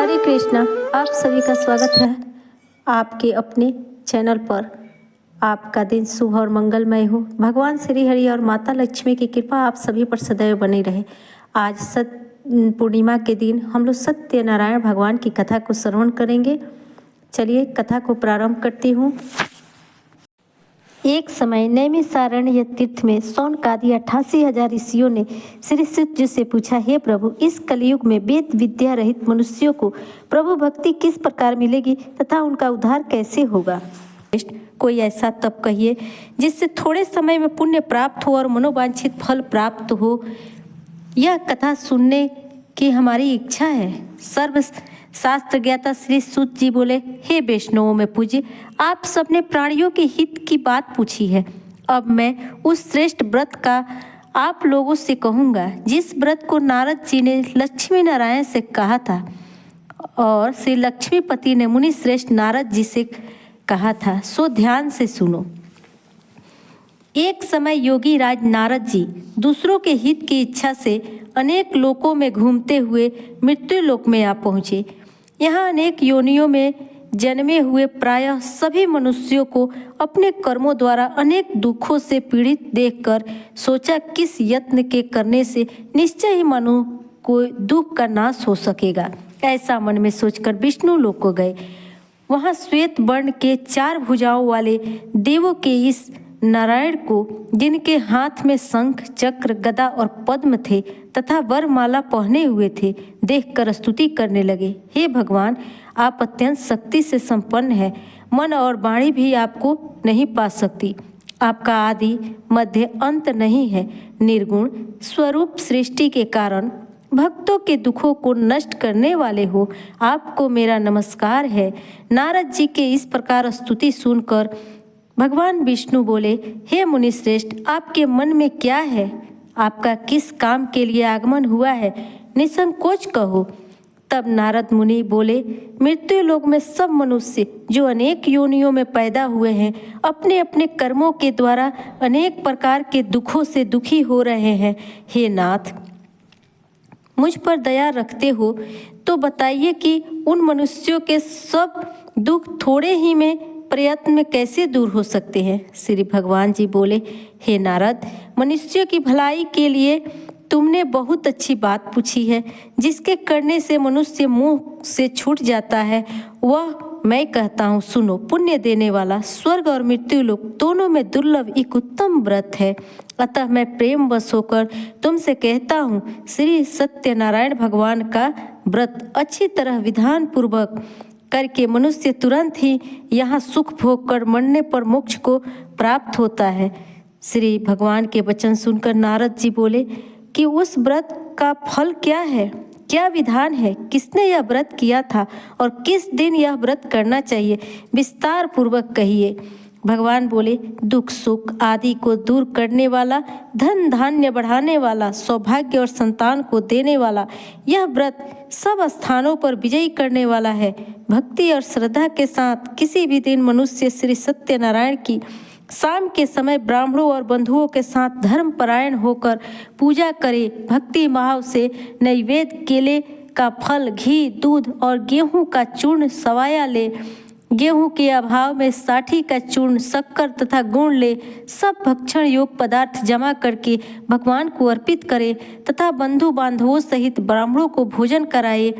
हरे कृष्णा। आप सभी का स्वागत है आपके अपने चैनल पर। आपका दिन शुभ और मंगलमय हो। भगवान श्री हरि और माता लक्ष्मी की कृपा आप सभी पर सदैव बनी रहे। आज पूर्णिमा के दिन हम लोग सत्यनारायण भगवान की कथा को श्रवण करेंगे। चलिए कथा को प्रारंभ करती हूँ। एक समय नैमिषारण्य तीर्थ में शौनकादि 88,000 ऋषियों ने श्री सूत जी से पूछा, हे प्रभु, इस कलयुग में वेद विद्या रहित मनुष्यों को प्रभु भक्ति किस प्रकार मिलेगी तथा उनका उद्धार कैसे होगा? कोई ऐसा तप कहिए जिससे थोड़े समय में पुण्य प्राप्त हो और मनोवांछित फल प्राप्त हो। यह कथा सुनने की हमारी इच्छा है। सर्व शास्त्र ज्ञाता श्री सूत जी बोले, हे वैष्णवों में पूज्य, आप सबने प्राणियों के हित की बात पूछी है। अब मैं उस श्रेष्ठ व्रत का आप लोगों से कहूँगा जिस व्रत को नारद जी ने लक्ष्मी नारायण से कहा था और श्री लक्ष्मीपति ने मुनि श्रेष्ठ नारद जी से कहा था, सो ध्यान से सुनो। एक समय योगी राज नारद जी दूसरों के हित की इच्छा से अनेक लोकों में घूमते हुए मृत्यु लोक में आ पहुँचे। यहाँ अनेक योनियों में जन्मे हुए प्रायः सभी मनुष्यों को अपने कर्मों द्वारा अनेक दुखों से पीड़ित देखकर सोचा, किस यत्न के करने से निश्चय ही मनु को दुख का नाश हो सकेगा। ऐसा मन में सोचकर विष्णु लोक को गए। वहाँ श्वेत वर्ण के 4 भुजाओं वाले देवों के इस नारायण को, जिनके हाथ में शंख चक्र गदा और पद्म थे तथा वरमाला पहने हुए थे, देखकर स्तुति करने लगे। हे भगवान, आप अत्यंत शक्ति से संपन्न हैं। मन और वाणी भी आपको नहीं पा सकती। आपका आदि मध्य अंत नहीं है। निर्गुण स्वरूप सृष्टि के कारण भक्तों के दुखों को नष्ट करने वाले हो, आपको मेरा नमस्कार है। नारद जी के इस प्रकार स्तुति सुनकर भगवान विष्णु बोले, हे मुनि श्रेष्ठ, आपके मन में क्या है? आपका किस काम के लिए आगमन हुआ है? निसंकोच कहो। तब नारद मुनि बोले, मृत्यु लोक में सब मनुष्य जो अनेक योनियों में पैदा हुए हैं, अपने अपने कर्मों के द्वारा अनेक प्रकार के दुखों से दुखी हो रहे हैं। हे नाथ, मुझ पर दया रखते हो तो बताइए कि उन मनुष्यों के सब दुख थोड़े ही में प्रयत्न में कैसे दूर हो सकते हैं? श्री भगवान जी बोले, हे नारद, मनुष्यों की भलाई के लिए तुमने बहुत अच्छी बात पूछी है। जिसके करने से मनुष्य मुंह से छूट जाता है वह मैं कहता हूँ, सुनो। पुण्य देने वाला स्वर्ग और मृत्यु लोक दोनों में दुर्लभ एक उत्तम व्रत है। अतः मैं प्रेम वश होकर तुमसे कहता हूँ, श्री सत्यनारायण भगवान का व्रत अच्छी तरह विधान पूर्वक करके मनुष्य तुरंत ही यहाँ सुख भोग कर मरने पर मोक्ष को प्राप्त होता है। श्री भगवान के वचन सुनकर नारद जी बोले कि उस व्रत का फल क्या है, क्या विधान है, किसने यह व्रत किया था और किस दिन यह व्रत करना चाहिए, विस्तार पूर्वक कहिए। भगवान बोले, दुख सुख आदि को दूर करने वाला, धन धान्य बढ़ाने वाला, सौभाग्य और संतान को देने वाला यह व्रत सब स्थानों पर विजयी करने वाला है। भक्ति और श्रद्धा के साथ किसी भी दिन मनुष्य श्री सत्यनारायण की शाम के समय ब्राह्मणों और बंधुओं के साथ धर्म परायण होकर पूजा करे, भक्ति भाव से नैवेद्य केले का फल, घी, दूध और गेहूं का चूर्ण सवाया ले, गेहूं के अभाव में साठी का चूर्ण, शक्कर तथा गुण ले, सब भक्षण योग पदार्थ जमा करके भगवान को अर्पित करे तथा बंधु बांधवों सहित ब्राह्मणों को भोजन कराए।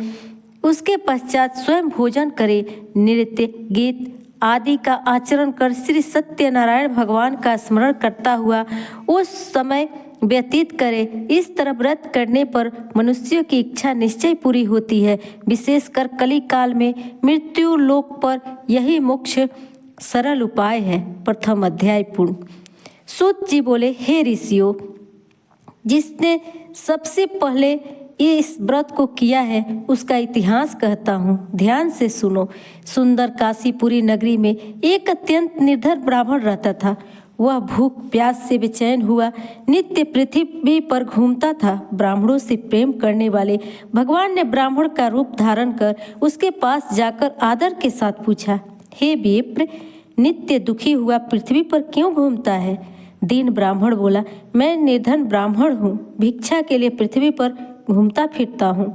उसके पश्चात स्वयं भोजन करे। नृत्य गीत आदि का आचरण कर श्री सत्यनारायण भगवान का स्मरण करता हुआ उस समय व्यतीत करे। इस तरह व्रत करने पर मनुष्यों की इच्छा निश्चय पूरी होती है। विशेषकर कली काल में मृत्यु लोक पर यही मोक्ष सरल उपाय है। प्रथम अध्याय पूर्ण। सूत जी बोले, हे ऋषियों, जिसने सबसे पहले इस व्रत को किया है उसका इतिहास कहता हूँ, ध्यान से सुनो। सुंदर काशीपुरी नगरी में एक अत्यंत निर्धन ब्राह्मण रहता था। वह भूख प्यास से बेचैन हुआ नित्य पृथ्वी पर घूमता था। ब्राह्मणों से प्रेम करने वाले भगवान ने ब्राह्मण का रूप धारण कर उसके पास जाकर आदर के साथ पूछा, हे विप्र, नित्य दुखी हुआ पृथ्वी पर क्यों घूमता है? दीन ब्राह्मण बोला, मैं निर्धन ब्राह्मण हूँ, भिक्षा के लिए पृथ्वी पर घूमता फिरता हूँ।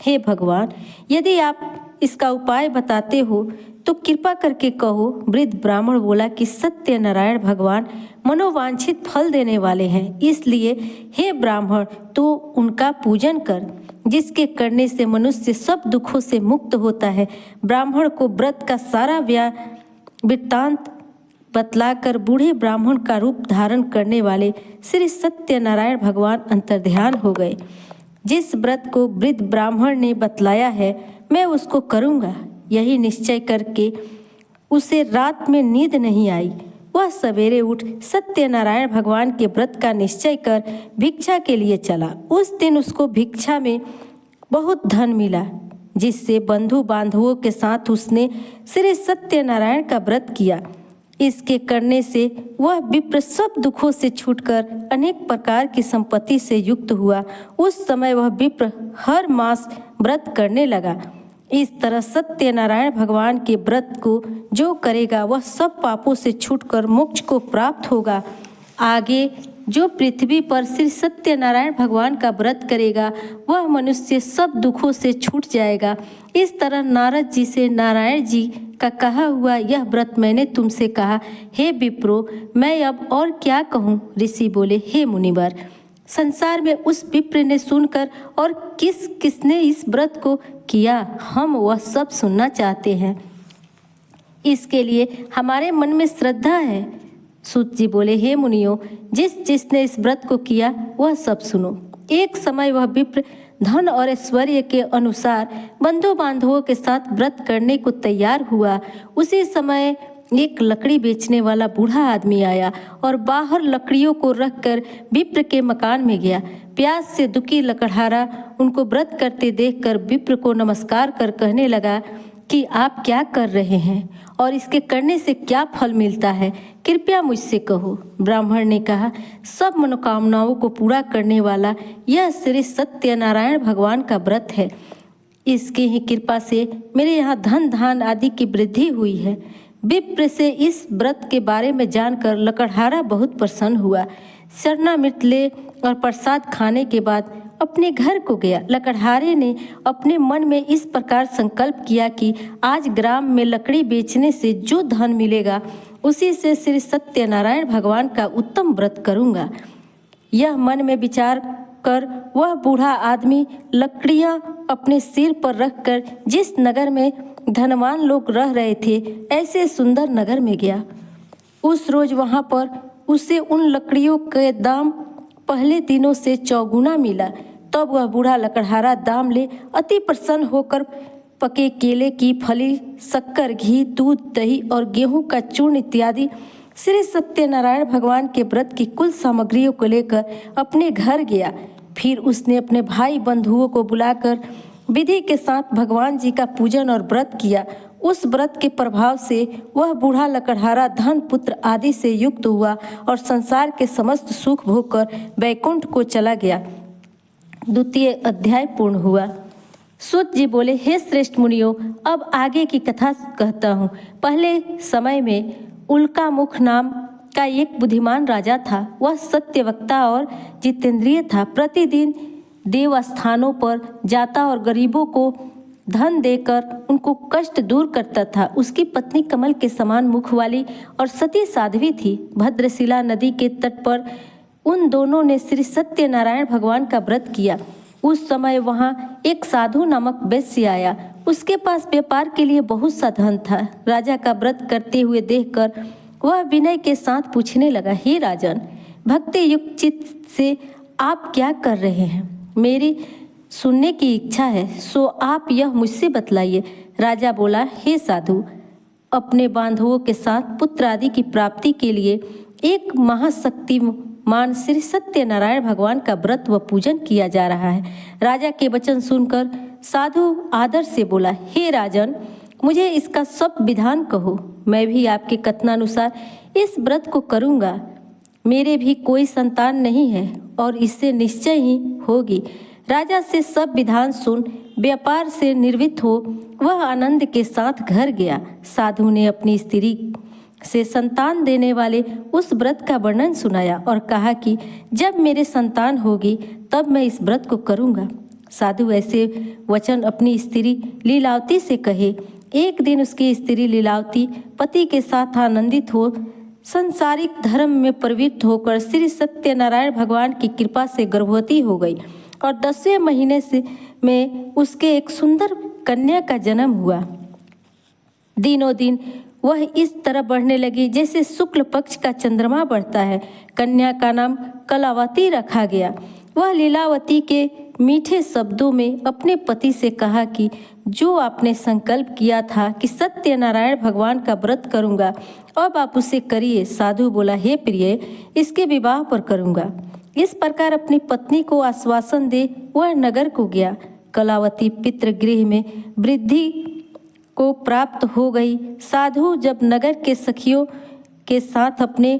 हे भगवान, यदि आप इसका उपाय बताते हो तो कृपा करके कहो। वृद्ध ब्राह्मण बोला कि सत्यनारायण भगवान मनोवांछित फल देने वाले हैं, इसलिए हे ब्राह्मण तो उनका पूजन कर, जिसके करने से मनुष्य सब दुखों से मुक्त होता है। ब्राह्मण को व्रत का सारा वृत्तांत बतलाकर बूढ़े ब्राह्मण का रूप धारण करने वाले श्री सत्यनारायण भगवान अंतर्ध्यान हो गए। जिस व्रत को वृद्ध ब्राह्मण ने बतलाया है मैं उसको करूँगा, यही निश्चय करके उसे रात में नींद नहीं आई। वह सवेरे उठ सत्यनारायण भगवान के व्रत का निश्चय कर भिक्षा के लिए चला। उस दिन उसको भिक्षा में बहुत धन मिला, जिससे बंधु बांधवों के साथ उसने श्री सत्यनारायण का व्रत किया। इसके करने से वह विप्र सब दुखों से छूटकर अनेक प्रकार की संपत्ति से युक्त हुआ। उस समय वह विप्र हर मास व्रत करने लगा। इस तरह सत्यनारायण भगवान के व्रत को जो करेगा वह सब पापों से छूटकर मोक्ष को प्राप्त होगा। आगे जो पृथ्वी पर श्री सत्यनारायण भगवान का व्रत करेगा वह मनुष्य सब दुखों से छूट जाएगा। इस तरह नारद जी से नारायण जी का कहा हुआ यह व्रत मैंने तुमसे कहा। हे विप्रो, मैं अब और क्या कहूँ? ऋषि बोले, हे मुनिवर, संसार में उस विप्र ने सुनकर और किसने इस व्रत को किया, हम वह सब सुनना चाहते हैं। इसके लिए हमारे मन में श्रद्धा है। सूत जी बोले, हे मुनियों, जिसने इस व्रत को किया वह सब सुनो। एक समय वह विप्र धन और ऐश्वर्य के अनुसार बंधु बांधवों के साथ व्रत करने को तैयार हुआ। उसी समय एक लकड़ी बेचने वाला बूढ़ा आदमी आया और बाहर लकड़ियों को रखकर विप्र के मकान में गया। प्यास से दुखी लकड़हारा उनको व्रत करते देखकर विप्र को नमस्कार कर कहने लगा कि आप क्या कर रहे हैं और इसके करने से क्या फल मिलता है, कृपया मुझसे कहो। ब्राह्मण ने कहा, सब मनोकामनाओं को पूरा करने वाला यह श्री सत्यनारायण भगवान का व्रत है। इसकी ही कृपा से मेरे यहाँ धन धान आदि की वृद्धि हुई है। विप्र से इस व्रत के बारे में जानकर लकड़हारा बहुत प्रसन्न हुआ। शरणामृत ले और प्रसाद खाने के बाद अपने घर को गया। लकड़हारे ने अपने मन में इस प्रकार संकल्प किया कि आज ग्राम में लकड़ी बेचने से जो धन मिलेगा उसी से श्री सत्यनारायण भगवान का उत्तम व्रत करूंगा। यह मन में विचार कर वह बूढ़ा आदमी लकड़ियां अपने सिर पर रखकर जिस नगर में धनवान लोग रह रहे थे ऐसे सुंदर नगर में गया। उस रोज वहां पर उसे उन लकड़ियों के दाम पहले दिनों से चौगुना मिला। तब वह बूढ़ा लकड़हारा दाम ले अति प्रसन्न होकर पके केले की फली, शक्कर, घी, दूध, दही और गेहूं का चूर्ण इत्यादि श्री सत्यनारायण भगवान के व्रत की कुल सामग्रियों को लेकर अपने घर गया। फिर उसने अपने भाई बंधुओं को बुलाकर विधि के साथ भगवान जी का पूजन और व्रत किया। उस व्रत के प्रभाव से वह बूढ़ा लकड़हारा धन, पुत्र आदि से युक्त हुआ और संसार के समस्त सुख भोग कर वैकुंठ को चला गया। द्वितीय अध्याय पूर्ण हुआ। सूत जी बोले, हे श्रेष्ठ मुनियों, अब आगे की कथा कहता हूँ। पहले समय में उल्का मुख नाम का एक बुद्धिमान राजा था। वह सत्यवक्ता और जितेंद्रिय था। प्रतिदिन देव स्थानों पर जाता और गरीबों को धन देकर उनको कष्ट दूर करता था। उसकी पत्नी कमल के समान मुख वाली और सती साध्वी थी। भद्रशिला नदी के तट पर उन दोनों ने श्री सत्यनारायण भगवान का व्रत किया। उस समय वहाँ एक साधु नामक वैश्य आया। उसके पास व्यापार के लिए बहुत सा धन था। राजा का व्रत करते हुए देखकर वह विनय के साथ पूछने लगा, हे राजन, भक्ति युक्त चित्त से आप क्या कर रहे हैं? मेरी सुनने की इच्छा है, सो आप यह मुझसे बतलाइए। राजा बोला, हे साधु, अपने बांधवों के साथ पुत्र आदि की प्राप्ति के लिए एक महाशक्तिमान श्री सत्यनारायण भगवान का व्रत व पूजन किया जा रहा है। राजा के वचन सुनकर साधु आदर से बोला, हे राजन, मुझे इसका सब विधान कहो। मैं भी आपके कथनानुसार इस व्रत को करूँगा। मेरे भी कोई संतान नहीं है और इससे निश्चय ही होगी। राजा से सब विधान सुन व्यापार से निर्वृत्त हो वह आनंद के साथ घर गया। साधु ने अपनी स्त्री से संतान देने वाले उस व्रत का वर्णन सुनाया और कहा कि जब मेरे संतान होगी तब मैं इस व्रत को करूँगा। साधु ऐसे वचन अपनी स्त्री लीलावती से कहे। एक दिन उसकी स्त्री लीलावती पति के साथ आनंदित हो संसारिक धर्म में प्रवृत्त होकर श्री सत्यनारायण भगवान की कृपा से गर्भवती हो गई और 10वें महीने में उसके एक सुंदर कन्या का जन्म हुआ। दिनों दिन वह इस तरह बढ़ने लगी जैसे शुक्ल पक्ष का चंद्रमा बढ़ता है। कन्या का नाम कलावती रखा गया। वह लीलावती के मीठे शब्दों में अपने पति से कहा कि जो आपने संकल्प किया था कि सत्यनारायण भगवान का व्रत करूंगा, अब आप उसे करिए। साधु बोला, हे प्रिय, इसके विवाह पर करूंगा। इस प्रकार अपनी पत्नी को आश्वासन दे वह नगर को गया। कलावती पितृगृह में वृद्धि को प्राप्त हो गई। साधु जब नगर के सखियों के साथ अपने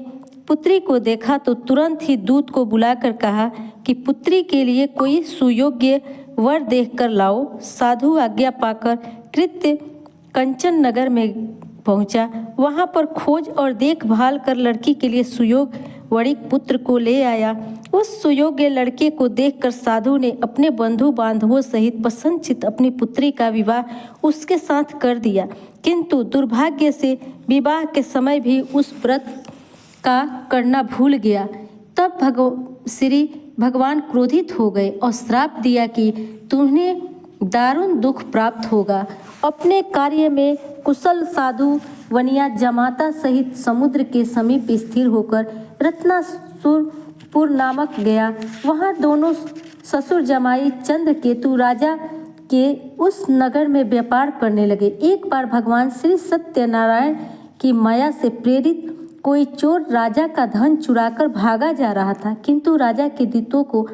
पुत्री को देखा तो तुरंत ही दूत को बुलाकर कहा कि पुत्री के लिए कोई सुयोग्य वर देखकर लाओ। साधु आज्ञा पाकर कृत्य कंचन नगर में पहुंचा। वहां पर खोज और देखभाल कर लड़की के लिए सुयोग वणिक पुत्र को ले आया। उस सुयोग्य लड़के को देखकर साधु ने अपने बंधु बांधवों सहित पसंदचित अपनी पुत्री का विवाह उसके साथ कर दिया, किंतु दुर्भाग्य से विवाह के समय भी उस व्रत का करना भूल गया। तब श्री भगवान क्रोधित हो गए और श्राप दिया कि तुम्हें दारुण दुख प्राप्त होगा। अपने कार्य में कुशल साधु वनिया जमाता सहित समुद्र के समीप स्थिर होकर रत्नासुरपुर नामक गया। वहां दोनों ससुर जमाई चंद्रकेतु राजा के उस नगर में व्यापार करने लगे। एक बार भगवान श्री सत्यनारायण की माया से प्रेरित कोई चोर राजा का धन चुराकर भागा जा रहा था, किंतु राजा के दूतों को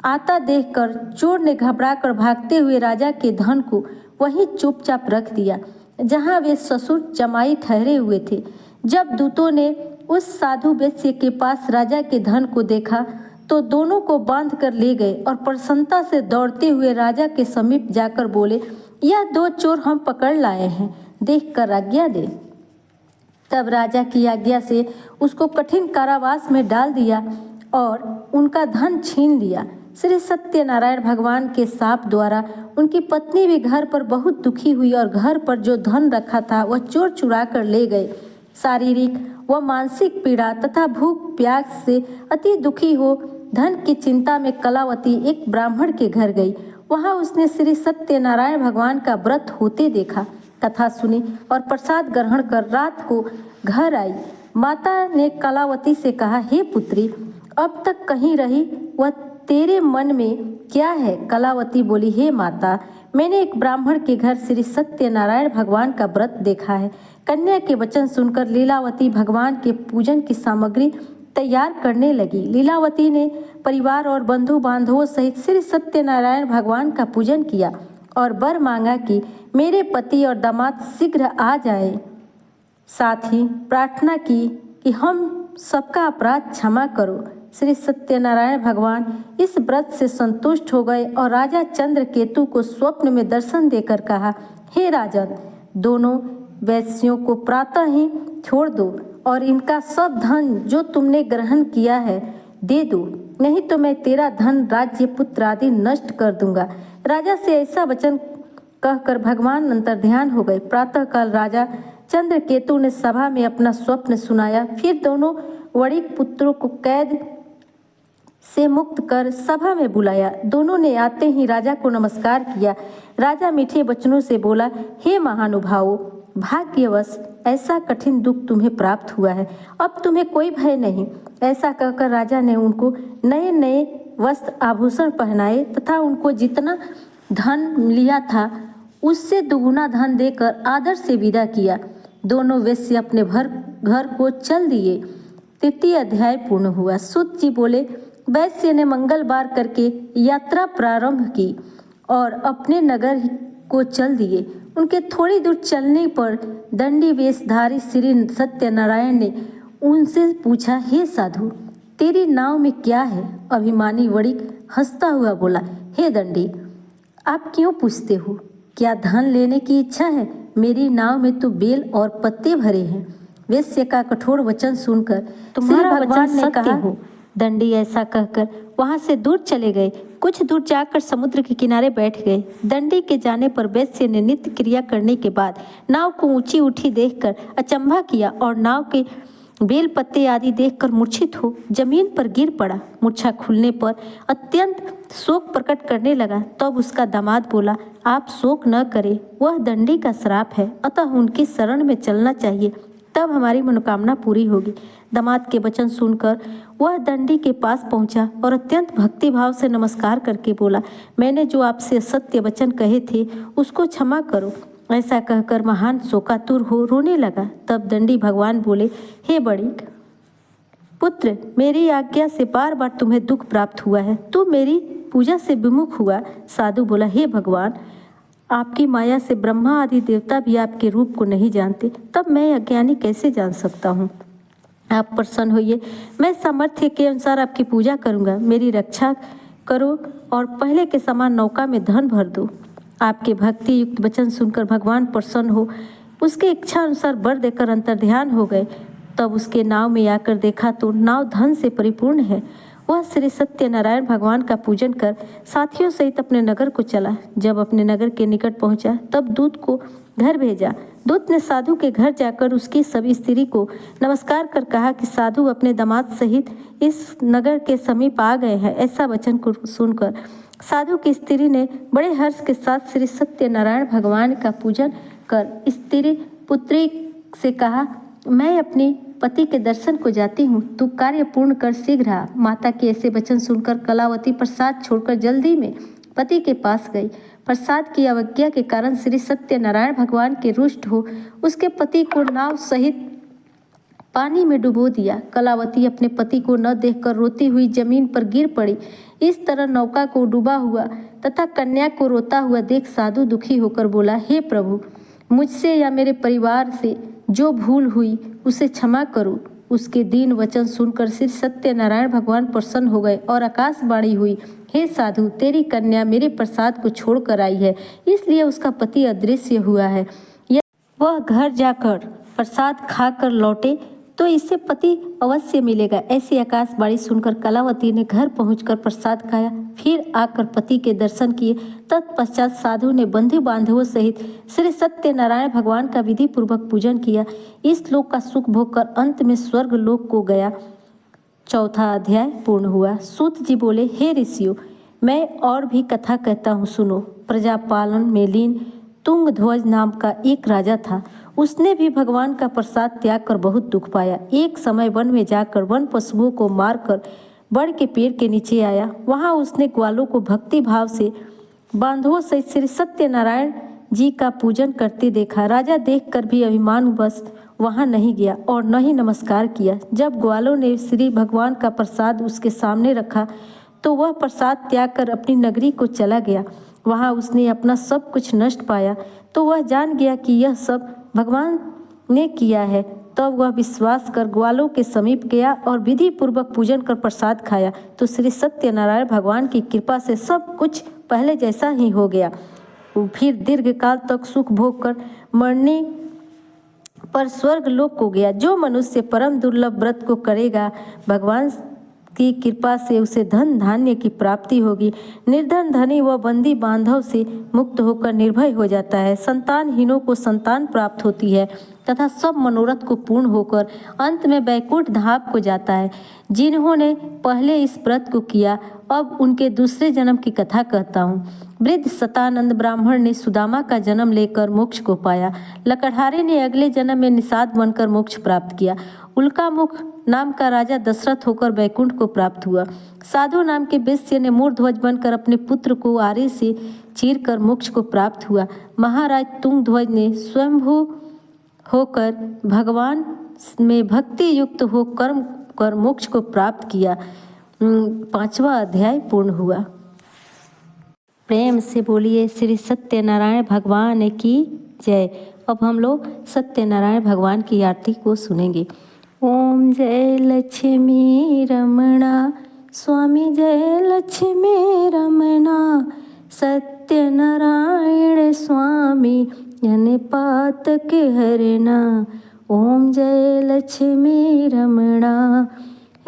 आता देखकर चोर ने घबराकर भागते हुए राजा के धन को वहीं चुपचाप रख दिया जहां वे ससुर जमाई ठहरे हुए थे। जब दूतों ने उस साधु वैश्य के पास राजा के धन को देखा तो दोनों को बांध कर ले गए और प्रसन्नता से दौड़ते हुए राजा के समीप जाकर बोले, यह 2 चोर हम पकड़ लाए हैं, देखकर आज्ञा दे। तब राजा की आज्ञा से उसको कठिन कारावास में डाल दिया और उनका धन छीन लिया। श्री सत्यनारायण भगवान के शाप द्वारा उनकी पत्नी भी घर पर बहुत दुखी हुई और घर पर जो धन रखा था वह चोर चुरा कर ले गए। शारीरिक व मानसिक पीड़ा तथा भूख प्यास से अति दुखी हो धन की चिंता में कलावती एक ब्राह्मण के घर गई। वहां उसने श्री सत्यनारायण भगवान का व्रत होते देखा, कथा सुनी और प्रसाद ग्रहण कर रात को घर आई। माता ने कलावती से कहा, हे पुत्री, अब तक कहीं रही, वह तेरे मन में क्या है? कलावती बोली, हे माता, मैंने एक ब्राह्मण के घर श्री सत्यनारायण भगवान का व्रत देखा है। कन्या के वचन सुनकर लीलावती भगवान के पूजन की सामग्री तैयार करने लगी। लीलावती ने परिवार और बंधु बांधवों सहित श्री सत्यनारायण भगवान का पूजन किया और वर मांगा कि मेरे पति और दामाद शीघ्र आ जाए। साथ ही प्रार्थना की कि हम सबका अपराध क्षमा करो। श्री सत्यनारायण भगवान इस व्रत से संतुष्ट हो गए और राजा चंद्रकेतु को स्वप्न में दर्शन देकर कहा, हे राजन, दोनों वैश्यों को प्रातः ही छोड़ दो और इनका सब धन जो तुमने ग्रहण किया है दे दो, नहीं तो मैं तेरा धन, राज्य, पुत्र आदि नष्ट कर दूंगा। राजा से ऐसा वचन कहकर भगवान अंतर्ध्यान हो गए। प्रातःकाल राजा चंद्रकेतु ने सभा में अपना स्वप्न सुनाया। फिर दोनों वणिक पुत्रों को कैद से मुक्त कर सभा में बुलाया। दोनों ने आते ही राजा को नमस्कार किया। राजा मीठे वचनों से बोला, हे महानुभावों, भाग्यवश ऐसा कठिन दुख तुम्हें प्राप्त हुआ है, अब तुम्हें कोई भय नहीं। ऐसा कहकर राजा ने उनको नए नए वस्त्र आभूषण पहनाए तथा उनको जितना धन लिया था उससे दुगुना धन देकर आदर से विदा किया। दोनों वैश्य अपने घर को चल दिए। 3 अध्याय पूर्ण हुआ। सूत जी बोले, वैश्य ने मंगलवार करके यात्रा प्रारंभ की और अपने नगर को चल दिए। उनके थोड़ी दूर चलने पर दंडी वेशधारी श्री सत्यनारायण ने उनसे पूछा, हे साधु, तेरी नाव में क्या है? अभिमानी वणिक हंसता हुआ बोला, हे दंडी, आप क्यों पूछते हो? क्या धन लेने की इच्छा है? मेरी नाव में तो बेल और पत्ते भरे हैं। वैश्य का कठोर वचन सुनकर तुम्हारा भगवान ने कहा, दंडी ऐसा कहकर वहां से दूर चले गए। कुछ दूर जाकर समुद्र के किनारे बैठ गए। दंडी के जाने पर वैश्य ने नित्य क्रिया करने के बाद नाव को ऊंची उठी देखकर अचंभा किया और नाव के बेल पत्ते आदि देखकर मूर्छित हो जमीन पर गिर पड़ा। मूर्छा खुलने पर अत्यंत शोक प्रकट करने लगा। तब उसका दामाद बोला, आप शोक न करें, वह दंडी का श्राप है, अतः उनकी शरण में चलना चाहिए, तब हमारी मनोकामना पूरी होगी। दामाद के वचन सुनकर वह दंडी के पास पहुंचा और अत्यंत भक्तिभाव से नमस्कार करके बोला, मैंने जो आपसे सत्य वचन कहे थे उसको क्षमा करो। ऐसा कहकर महान शोकातुर हो रोने लगा। तब दंडी भगवान बोले, हे बड़ी पुत्र, मेरी आज्ञा से बार बार तुम्हें दुख प्राप्त हुआ है, तू मेरी पूजा से विमुख हुआ। साधु बोला, हे भगवान, आपकी माया से ब्रह्मा आदि देवता भी आपके रूप को नहीं जानते, तब मैं अज्ञानी कैसे जान सकता हूँ। आप प्रसन्न होइए, मैं सामर्थ्य के अनुसार आपकी पूजा करूँगा। मेरी रक्षा करो और पहले के समान नौका में धन भर दो। आपके भक्ति युक्त वचन सुनकर भगवान प्रसन्न हो उसके इच्छा अनुसार वर देकर अंतर्ध्यान हो गए। तब उसके नाव में आकर देखा तो नाव धन से परिपूर्ण है। वह श्री सत्यनारायण भगवान का पूजन कर साथियों सहित अपने नगर को चला। जब अपने नगर के निकट पहुंचा तब दूत को घर भेजा। दूत ने साधु के घर जाकर उसकी सभी स्त्री को नमस्कार कर कहा कि साधु अपने दामाद सहित इस नगर के समीप आ गए हैं। ऐसा वचन को सुनकर साधु की स्त्री ने बड़े हर्ष के साथ श्री सत्यनारायण भगवान का पूजन कर स्त्री पुत्री से कहा, मैं अपने पति के दर्शन को जाती हूँ, तू कार्य पूर्ण कर शीघ्र आ। माता के ऐसे वचन सुनकर कलावती प्रसाद छोड़कर जल्दी में पति के पास गई। प्रसाद की अवज्ञा के कारण श्री सत्यनारायण भगवान के रुष्ट हो उसके पति को नाव सहित पानी में डुबो दिया। कलावती अपने पति को न देखकर रोती हुई जमीन पर गिर पड़ी। इस तरह नौका को डूबा हुआ तथा कन्या को रोता हुआ देख साधु दुखी होकर बोला, हे प्रभु, मुझसे या मेरे परिवार से जो भूल हुई उसे क्षमा करो। उसके दीन वचन सुनकर श्री सत्यनारायण भगवान प्रसन्न हो गए और आकाशवाणी हुई, हे साधु, तेरी कन्या मेरे प्रसाद को छोड़कर आई है, इसलिए उसका पति अदृश्य हुआ है। वह घर जाकर प्रसाद खाकर लौटे तो इसे पति अवश्य मिलेगा। ऐसी आकाशवाणी सुनकर कलावती ने घर पहुंचकर प्रसाद खाया, फिर आकर पति के दर्शन किए। तत्पश्चात साधु ने बंधु बांधवों सहित श्री सत्यनारायण भगवान का विधि पूर्वक पूजन किया। इस लोक का सुख भोग कर अंत में स्वर्ग लोक को गया। चौथा अध्याय पूर्ण हुआ। सूत जी बोले, हे ऋषियों, मैं और भी कथा कहता हूँ, सुनो। प्रजापालन में लीन तुंगध्वज नाम का एक राजा था। उसने भी भगवान का प्रसाद त्याग कर बहुत दुख पाया। एक समय वन में जाकर वन पशुओं को मारकर बड़ के पेड़ के नीचे आया। वहां उसने ग्वालों को भक्ति भाव से बांधवों सहित श्री सत्यनारायण जी का पूजन करते देखा। राजा देखकर भी अभिमानवश वहां नहीं गया और न ही नमस्कार किया। जब ग्वालों ने श्री भगवान का प्रसाद उसके सामने रखा तो वह प्रसाद त्याग कर अपनी नगरी को चला गया। वहां उसने अपना सब कुछ नष्ट पाया तो वह जान गया कि यह सब भगवान ने किया है। तब वह विश्वास कर ग्वालों के समीप गया और विधि पूर्वक पूजन कर प्रसाद खाया तो श्री सत्यनारायण भगवान की कृपा से सब कुछ पहले जैसा ही हो गया। फिर दीर्घ काल तक सुख भोग कर मरने पर स्वर्ग लोक को गया। जो मनुष्य परम दुर्लभ व्रत को करेगा, भगवान की कृपा से उसे धन धान्य की प्राप्ति होगी। निर्धन धनी व बंदी बांधव से मुक्त होकर निर्भय हो जाता है। संतानहीनों को संतान प्राप्त होती है तथा सब मनोरथ को पूर्ण होकर अंत में वैकुंठ धाम को जाता है। जिन्होंने पहले इस व्रत को किया, अब उनके दूसरे जन्म की कथा कहता हूँ। वृद्ध सतानंद ब्राह्मण ने सुदामा का जन्म लेकर मोक्ष को पाया। लकड़हारे ने अगले जन्म में निषाद बनकर मोक्ष प्राप्त किया। उल्कामुख नाम का राजा दशरथ होकर वैकुंठ को प्राप्त हुआ। साधु नाम के वैश्य ने मूर्ध्वज बनकर अपने पुत्र को आरे से चीरकर मोक्ष को प्राप्त हुआ। महाराज तुंगध्वज ने स्वयंभू होकर भगवान में भक्ति युक्त हो कर्म कर मोक्ष को प्राप्त किया। 5वां अध्याय पूर्ण हुआ। प्रेम से बोलिए श्री सत्यनारायण भगवान की जय। अब हम लोग सत्यनारायण भगवान की आरती को सुनेंगे। ओम जय लक्ष्मी रमणा स्वामी, जय लक्ष्मी रमणा सत्यनारायण स्वामी, जन पातक हरना। ओम जय लक्ष्मी रमणा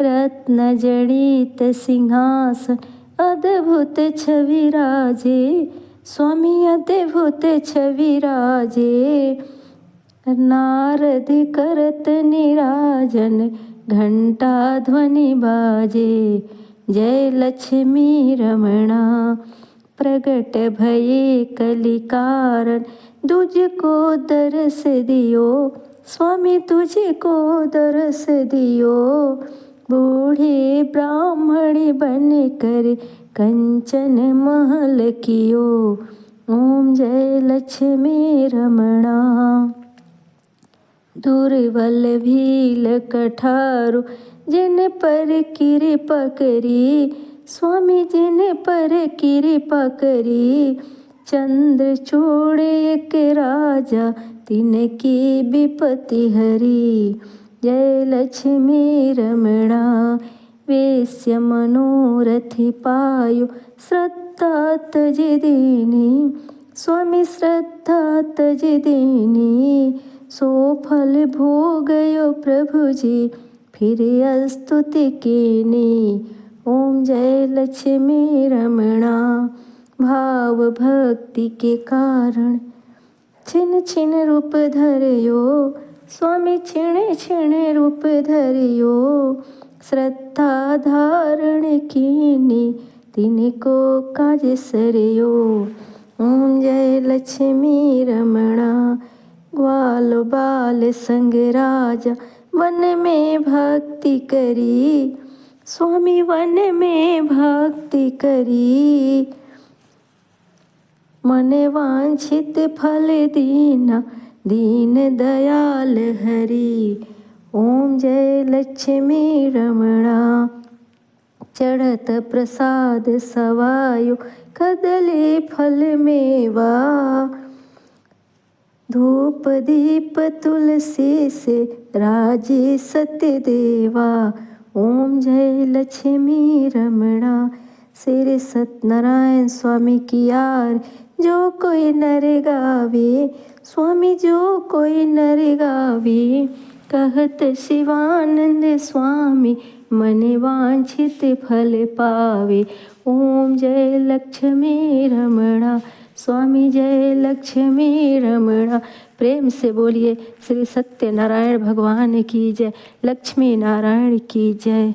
रत्न जड़ित सिंहासन, अद्भुत छवि राजे, स्वामी अद्भुत छवि राजे। नारद करत निराजन, घंटा ध्वनि बाजे। जय लक्ष्मी रमणा, प्रगट भये कलिकारण। तुझको दरस दियो, स्वामी तुझको दरस दियो। बूढ़े ब्राह्मण बन कर कंचन महल कियो। ओम जय लक्ष्मी रमणा। दुर्बल भील कठारु, जिन पर कृपा करी। स्वामी जिन पर कृपा करी। चंद्रचूड़ एक राजा, तिनकी विपत्ति हरी। जय लक्ष्मी रमणा। वेश्य मनोरथी पायो, श्रद्धा तज दीनी। स्वामी श्रद्धा तज दीनी। सो फल भोगयो प्रभु जी, फिर स्तुति कीनी। ओम जय लक्ष्मी रमणा। भाव भक्ति के कारण छिन छिन रूप धरियो। स्वामी छिन छिन रूप धरियो। श्रद्धा धारण कीनी, तिनको काज सरियो। ओम जय लक्ष्मी रमणा। ग्वाल बाल संग राजा, वन में भक्ति करी। स्वामी वन में भक्ति करी। मन वांछित फल दीना, दीन दयाल हरि। ओम जय लक्ष्मी रमणा। चढ़त प्रसाद सवायो, कदली फल मेवा। धूप दीप तुलसी से, राजी सत्य देवा। ओम जय लक्ष्मी रमणा। श्री सत्यनारायण स्वामी की यार, जो कोई नर गावे। स्वामी जो कोई नर गावे। कहत शिवानंद स्वामी, मन वांछित फल पावे। ओम जय लक्ष्मी रमणा। स्वामी जय लक्ष्मी रमणा। प्रेम से बोलिए श्री सत्यनारायण भगवान की जय, लक्ष्मी नारायण की जय।